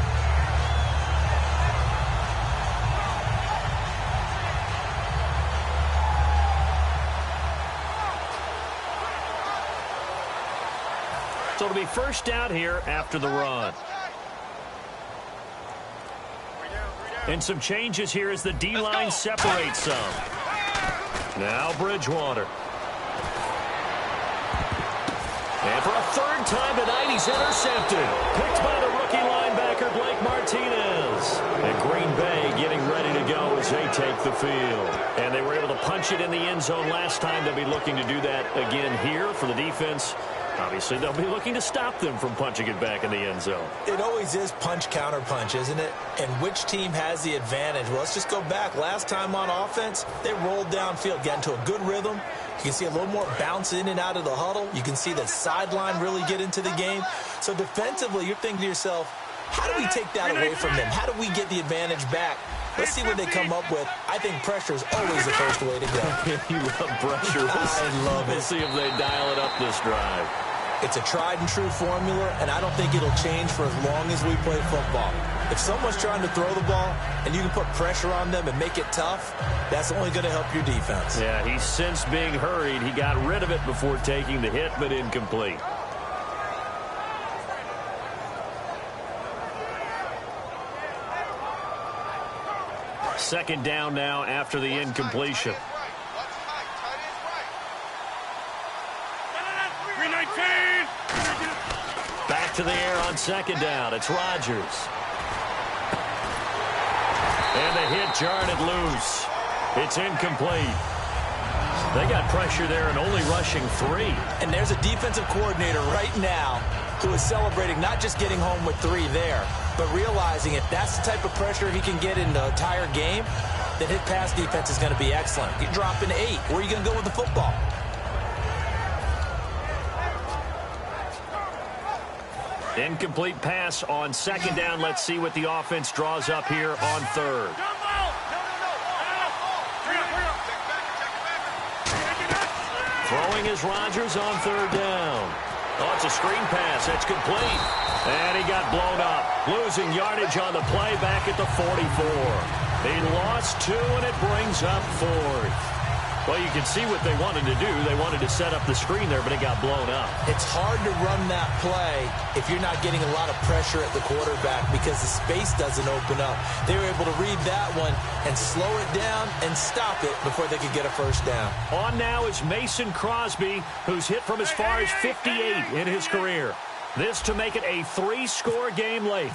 So it'll be first down here after the run. And some changes here as the D-line separates some. Now Bridgewater. And for a third time tonight, he's intercepted. Picked by the rookie linebacker, Blake Martinez. And Green Bay getting ready to go as they take the field. And they were able to punch it in the end zone last time. They'll be looking to do that again here for the defense. Obviously, they'll be looking to stop them from punching it back in the end zone. It always is punch-counter-punch, isn't it? And which team has the advantage? Well, let's just go back. Last time on offense, they rolled downfield, got into a good rhythm. You can see a little more bounce in and out of the huddle. You can see the sideline really get into the game. So defensively, you're thinking to yourself, how do we take that away from them? How do we get the advantage back? Let's see what they come up with. I think pressure is always the first way to go. You love pressure. I love it. We'll see if they dial it up this drive. It's a tried-and-true formula, and I don't think it'll change for as long as we play football. If someone's trying to throw the ball and you can put pressure on them and make it tough, that's only going to help your defense. Yeah, he's since being hurried. He got rid of it before taking the hit, but incomplete. Second down now after the incompletion. Back to the air on second down. It's Rodgers. And the hit jarred it loose. It's incomplete. They got pressure there and only rushing 3. And there's a defensive coordinator right now who is celebrating not just getting home with 3 there, but realizing if that's the type of pressure he can get in the entire game, then his pass defense is going to be excellent. You drop in 8. Where are you going to go with the football? Incomplete pass on second down. Let's see what the offense draws up here on third. Throwing is Rodgers on third down. Oh, it's a screen pass. It's complete. And he got blown up. Losing yardage on the play back at the 44. He lost 2, and it brings up 4th. Well, you can see what they wanted to do. They wanted to set up the screen there, but it got blown up. It's hard to run that play if you're not getting a lot of pressure at the quarterback because the space doesn't open up. They were able to read that one and slow it down and stop it before they could get a first down. On now is Mason Crosby, who's hit from as far as 58 in his career. This to make it a 3-score game late.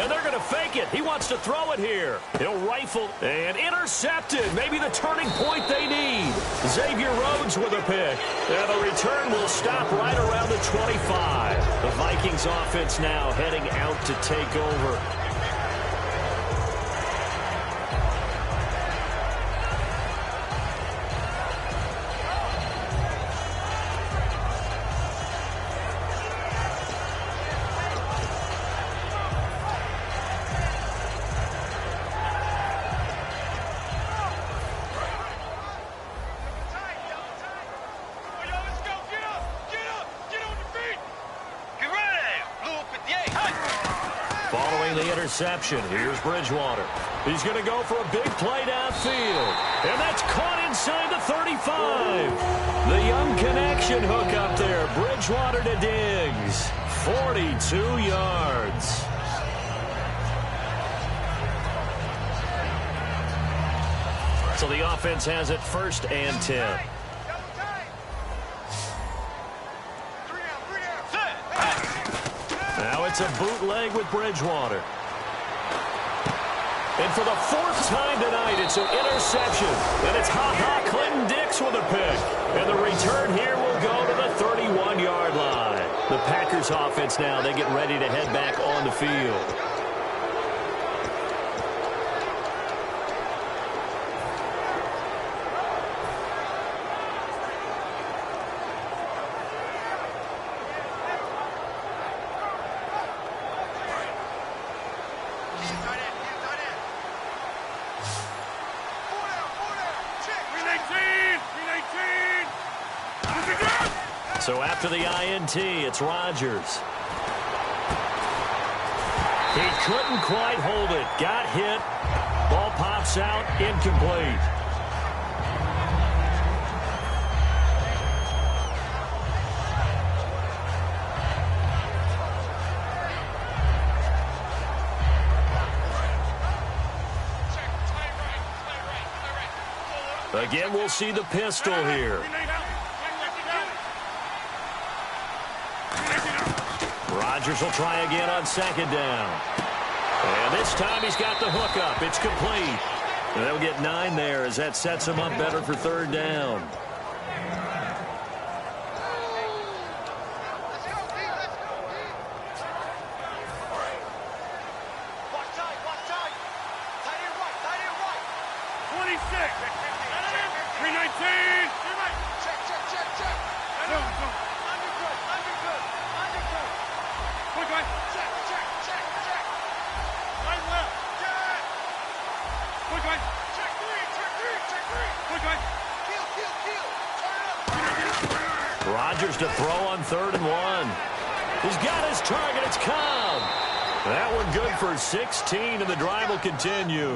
And they're going to fake it. He wants to throw it here. He'll rifle and intercepted. Maybe the turning point they need. Xavier Rhodes with a pick. And the return will stop right around the 25. The Vikings offense now heading out to take over. Interception. Here's Bridgewater. He's going to go for a big play downfield. And that's caught inside the 35. The young connection hook up there. Bridgewater to Diggs. 42 yards. So the offense has it 1st and 10. Now it's a bootleg with Bridgewater. And for the 4th time tonight, it's an interception. And it's Clinton Dix with a pick. And the return here will go to the 31-yard line. The Packers offense now, they get ready to head back on the field. So after the INT, it's Rodgers. He couldn't quite hold it. Got hit. Ball pops out. Incomplete. Again, we'll see the pistol here. Rodgers will try again on 2nd down. And this time he's got the hook up. It's complete. And they'll get 9 there as that sets him up better for 3rd down. Rodgers to throw on 3rd and 1. He's got his target. It's Cobb. That one good for 16, and the drive will continue.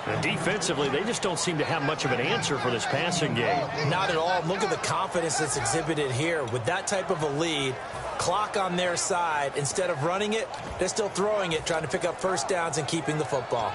And defensively, they just don't seem to have much of an answer for this passing game. Not at all. Look at the confidence that's exhibited here. With that type of a lead, clock on their side, instead of running it, they're still throwing it, trying to pick up 1st downs and keeping the football.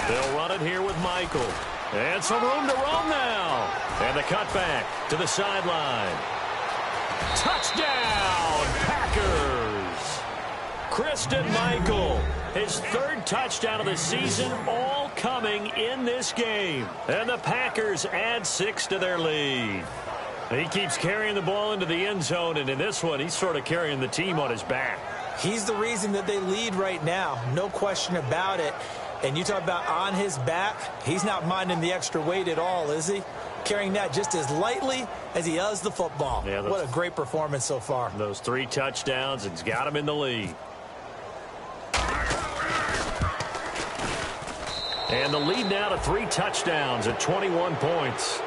They'll run it here with Michael. And some room to roam now. And the cutback to the sideline. Touchdown, Packers! Christian Michael, his 3rd touchdown of the season, all coming in this game. And the Packers add 6 to their lead. He keeps carrying the ball into the end zone, and in this one, he's sort of carrying the team on his back. He's the reason that they lead right now. No question about it. And you talk about on his back, he's not minding the extra weight at all, is he? carrying that just as lightly as he does the football. Yeah, what a great performance so far. Those 3 touchdowns, it's got him in the lead. And the lead now to 3 touchdowns at 21 points.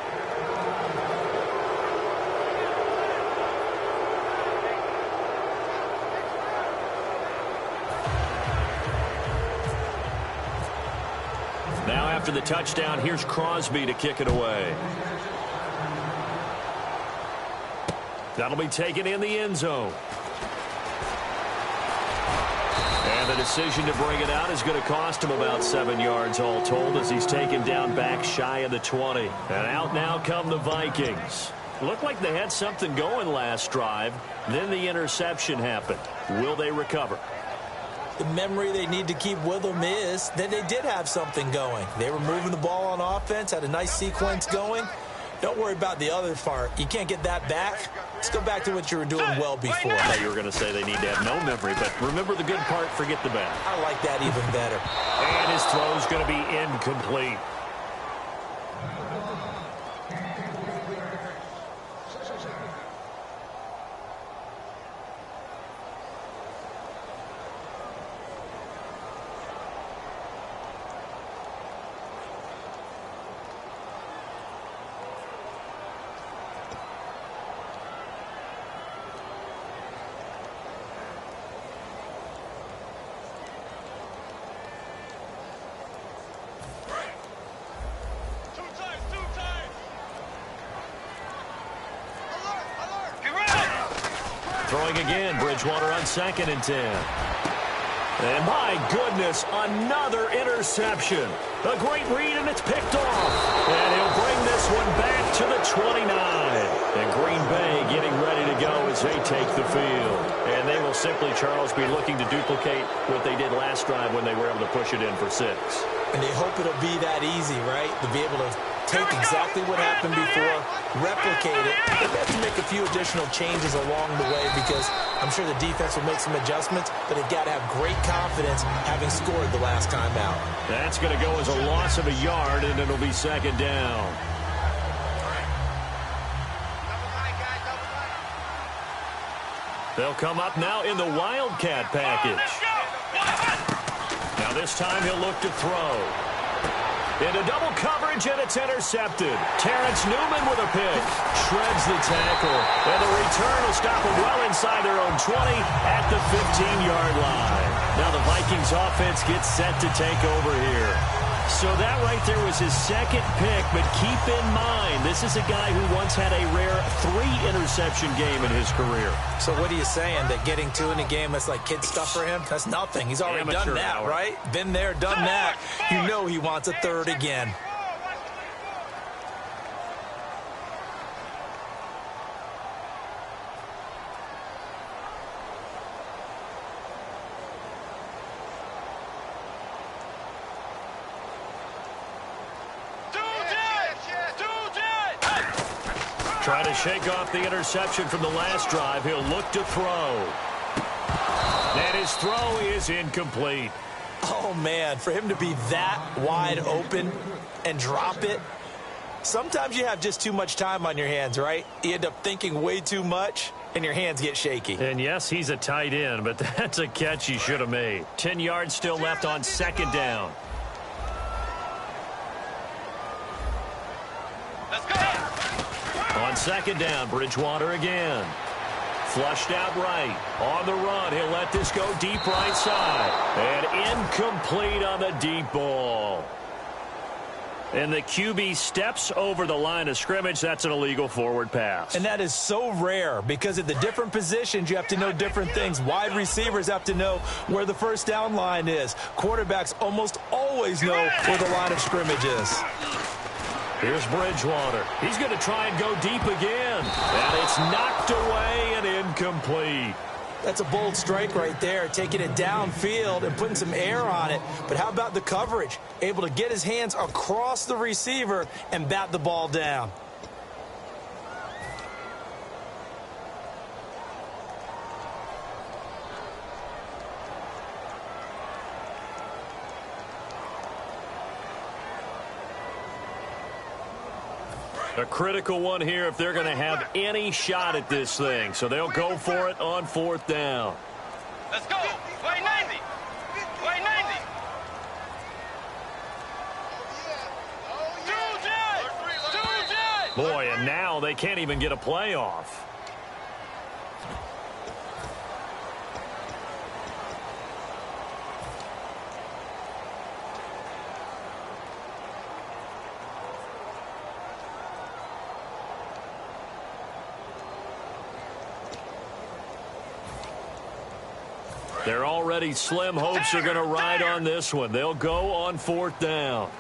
Now after the touchdown, here's Crosby to kick it away. That'll be taken in the end zone. And the decision to bring it out is going to cost him about 7 yards all told as he's taken down back shy of the 20. And out now come the Vikings. Looked like they had something going last drive. Then the interception happened. Will they recover? The memory they need to keep with them is that they did have something going. They were moving the ball on offense, had a nice sequence going. Don't worry about the other part. You can't get that back. Let's go back to what you were doing well before. I thought you were going to say they need to have no memory, but remember the good part, forget the bad. I like that even better. And his throw's going to be incomplete. Throwing again, Bridgewater on 2nd and 10. And my goodness, another interception. A great read, and it's picked off. And he'll bring this one back to the 29. And Green Bay getting ready to go as they take the field. And they will simply, Charles, be looking to duplicate what they did last drive when they were able to push it in for 6. And they hope it'll be that easy, right? To be able to take exactly what happened before, replicate it. They have to make a few additional changes along the way because I'm sure the defense will make some adjustments, but they've got to have great confidence having scored the last time out. That's going to go as a loss of a yard, and it'll be 2nd down. They'll come up now in the Wildcat package. Now this time he'll look to throw. Into double coverage, and it's intercepted. Terrence Newman with a pick. Shreds the tackle. And the return will stop him well inside their own 20 at the 15-yard line. Now the Vikings offense gets set to take over here. So that right there was his 2nd pick, but keep in mind, this is a guy who once had a rare 3-interception game in his career. So what are you saying, that getting 2 in a game is like kid stuff for him? That's nothing. He's already done that, right? Been there, done that. You know he wants a 3rd again. Trying to shake off the interception from the last drive. He'll look to throw. And his throw is incomplete. Oh, man, for him to be that wide open and drop it. Sometimes you have just too much time on your hands, right? You end up thinking way too much, and your hands get shaky. And yes, he's a tight end, but that's a catch he should have made. 10 yards still left on 2nd down. On 2nd down, Bridgewater again. Flushed out right. On the run, he'll let this go deep right side. And incomplete on the deep ball. And the QB steps over the line of scrimmage. That's an illegal forward pass. And that is so rare because at the different positions, you have to know different things. Wide receivers have to know where the first down line is. Quarterbacks almost always know where the line of scrimmage is. Here's Bridgewater. He's going to try and go deep again. And it's knocked away and incomplete. That's a bold strike right there, taking it downfield and putting some air on it. But how about the coverage? Able to get his hands across the receiver and bat the ball down. A critical one here if they're going to have any shot at this thing. So they'll go for it on 4th down. Let's go. Way 90. Way 90. Boy, and now they can't even get a playoff. They're already slim hopes are going to ride on this one. They'll go on 4th down.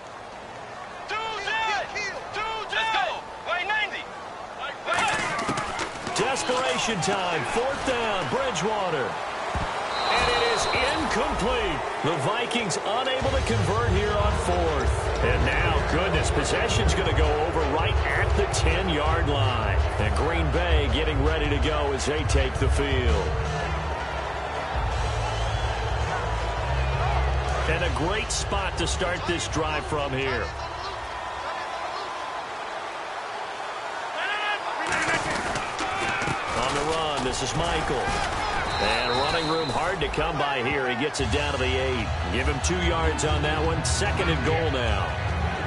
Desperation time, 4th down, Bridgewater. And it is incomplete. The Vikings unable to convert here on 4th. And now, goodness, possession's going to go over right at the 10-yard line. And Green Bay getting ready to go as they take the field. And a great spot to start this drive from here. On the run, this is Michael. And running room hard to come by here. He gets it down to the 8. Give him 2 yards on that one. 2nd and goal now.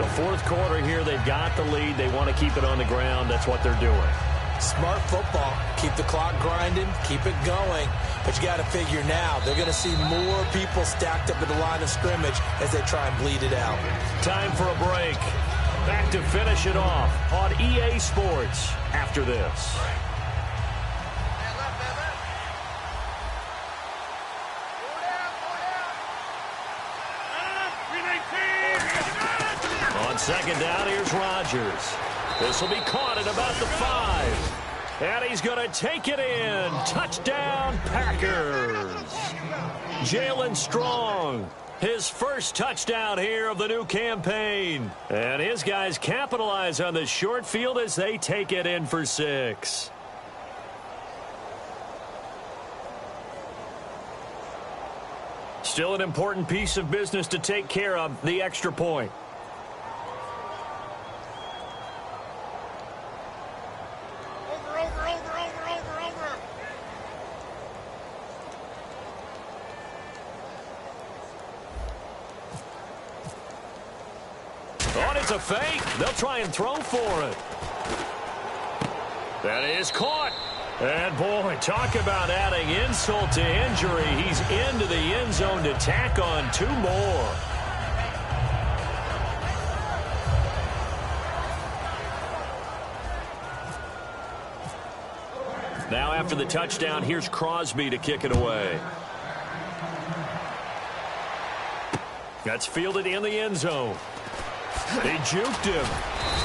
The 4th quarter here, they've got the lead. They want to keep it on the ground. That's what they're doing. Smart football. Keep the clock grinding. Keep it going. But you got to figure now, they're going to see more people stacked up at the line of scrimmage as they try and bleed it out. Time for a break. Back to finish it off on EA Sports after this. On 2nd down, here's Rodgers. This will be caught at about the 5. And he's going to take it in. Touchdown, Packers. Jalen Strong, his first touchdown here of the new campaign. And his guys capitalize on the short field as they take it in for 6. Still an important piece of business to take care of, the extra point. A fake. They'll try and throw for it. That is caught. And boy, talk about adding insult to injury. He's into the end zone to tack on 2 more. Now after the touchdown, here's Crosby to kick it away. That's fielded in the end zone. He juked him.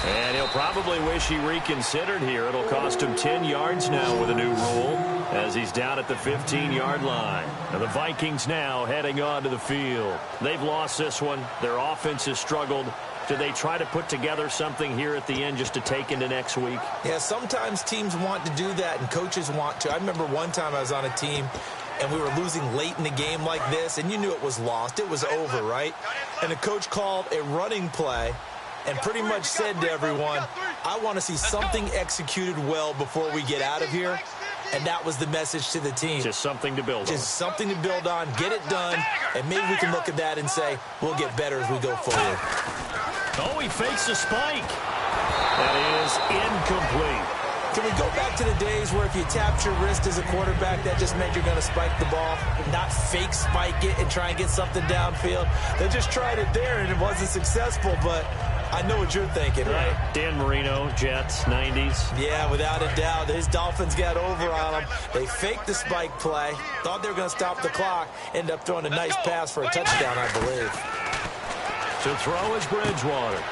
And he'll probably wish he reconsidered here. It'll cost him 10 yards now with a new rule as he's down at the 15-yard line. Now the Vikings now heading onto the field. They've lost this one. Their offense has struggled. Do they try to put together something here at the end just to take into next week? Yeah, sometimes teams want to do that and coaches want to. I remember one time I was on a team and we were losing late in the game like this, and you knew it was lost. It was over, right? And the coach called a running play and pretty much said to everyone, I want to see something executed well before we get out of here. And that was the message to the team. Just something to build on. Just something to build on, get it done, and maybe we can look at that and say, we'll get better as we go forward. Oh, he fakes a spike. That is incomplete. Can we go back to the days where if you tapped your wrist as a quarterback, that just meant you're going to spike the ball, not fake spike it and try and get something downfield? They just tried it there, and it wasn't successful, but I know what you're thinking, right? Dan Marino, Jets, 90s. Yeah, without a doubt. His Dolphins got over on him. They faked the spike play, thought they were going to stop the clock, ended up throwing a nice pass for a touchdown, I believe. To throw is Bridgewater.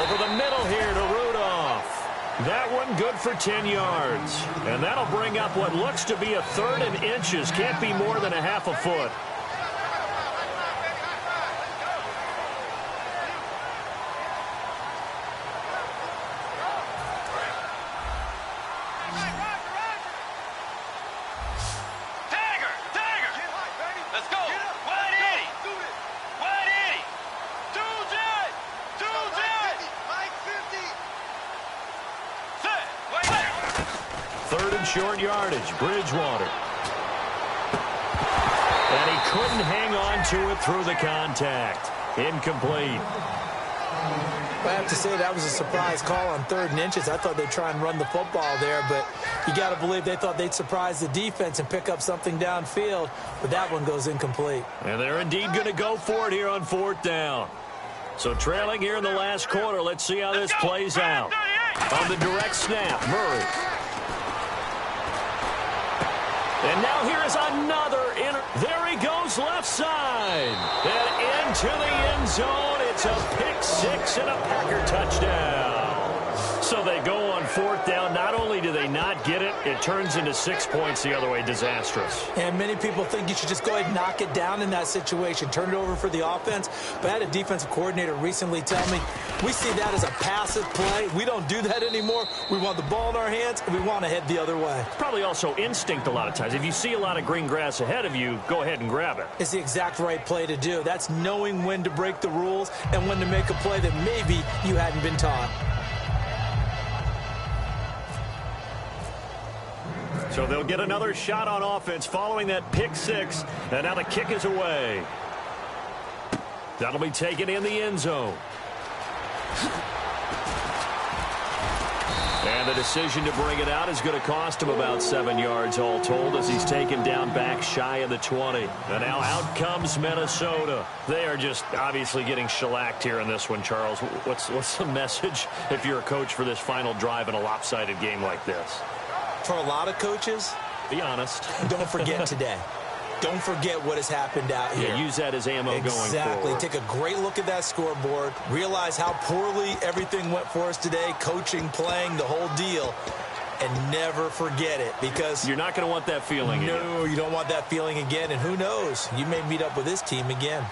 Over the middle here to Rudolph. That one good for 10 yards. And that'll bring up what looks to be a 3rd and inches. Can't be more than a half a foot. on short yardage. Bridgewater. And he couldn't hang on to it through the contact. Incomplete. I have to say that was a surprise call on 3rd and inches. I thought they'd try and run the football there, but you got to believe they thought they'd surprise the defense and pick up something downfield, but that one goes incomplete. And they're indeed going to go for it here on 4th down. So trailing here in the last quarter, let's see how this plays out. On the direct snap, Murray. And now here is another there he goes left side. And into the end zone. It's a pick 6 and a Packer touchdown. So they go on 4th down. Not only do they not get it, it turns into 6 points the other way. Disastrous. And many people think you should just go ahead and knock it down in that situation. Turn it over for the offense. But I had a defensive coordinator recently tell me, we see that as a passive play. We don't do that anymore. We want the ball in our hands, and we want to head the other way. Probably also instinct a lot of times. If you see a lot of green grass ahead of you, go ahead and grab it. It's the exact right play to do. That's knowing when to break the rules and when to make a play that maybe you hadn't been taught. So they'll get another shot on offense following that pick 6. And now the kick is away. That'll be taken in the end zone. And the decision to bring it out is going to cost him about 7 yards all told as he's taken down back shy of the 20. And now out comes Minnesota. They are just obviously getting shellacked here in this one, Charles. What's the message if you're a coach for this final drive in a lopsided game like this? For a lot of coaches, be honest. Don't forget today. Don't forget what has happened out here. Yeah, use that as ammo going forward. Exactly. Take a great look at that scoreboard. Realize how poorly everything went for us today. Coaching, playing, the whole deal. And never forget it because you're not going to want that feeling again. No, you don't want that feeling again. And who knows? You may meet up with this team again.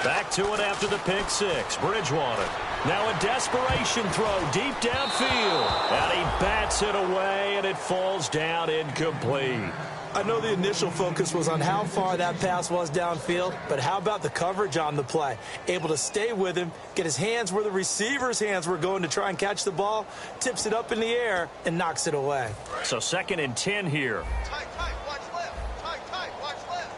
Back to it after the pick 6. Bridgewater. Now a desperation throw deep downfield. And he bats it away, and it falls down incomplete. I know the initial focus was on how far that pass was downfield, but how about the coverage on the play? Able to stay with him, get his hands where the receiver's hands were going to try and catch the ball, tips it up in the air, and knocks it away. So 2nd and 10 here. Tight, watch left. Tight, watch left.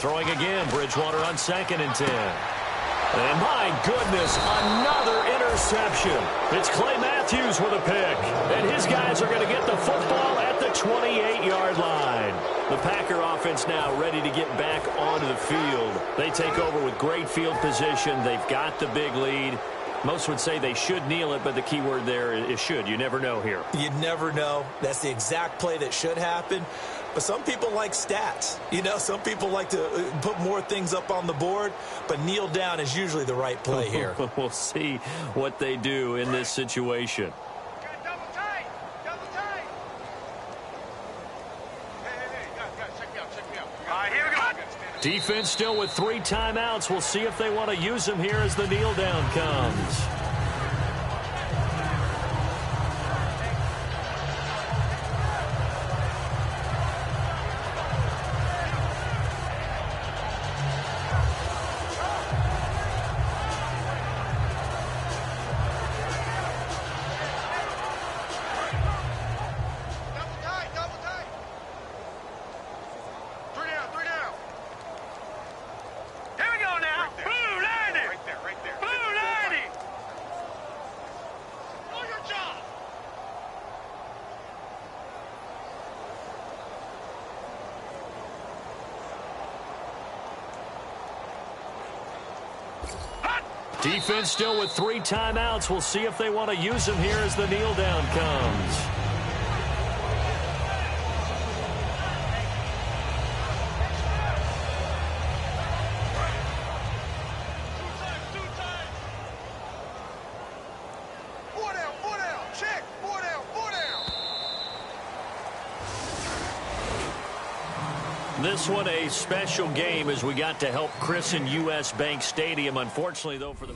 Throwing again, Bridgewater on 2nd and 10. And my goodness, another interception. It's Clay Matthews with a pick. And his guys are going to get the football at the 28-yard line. The Packer offense now ready to get back onto the field. They take over with great field position. They've got the big lead. Most would say they should kneel it, but the key word there is should. You never know here. You never know. That's the exact play that should happen. But some people like stats. You know, some people like to put more things up on the board, but kneel down is usually the right play here. We'll see what they do in this situation. Double tight. Hey, guys, check me out. All right, here we go. Defense still with 3 timeouts. We'll see if they want to use them here as the kneel down comes. Defense still with 3 timeouts. We'll see if they want to use them here as the kneel down comes. This one a special game as we got to help christen U.S. Bank Stadium. Unfortunately, though, for the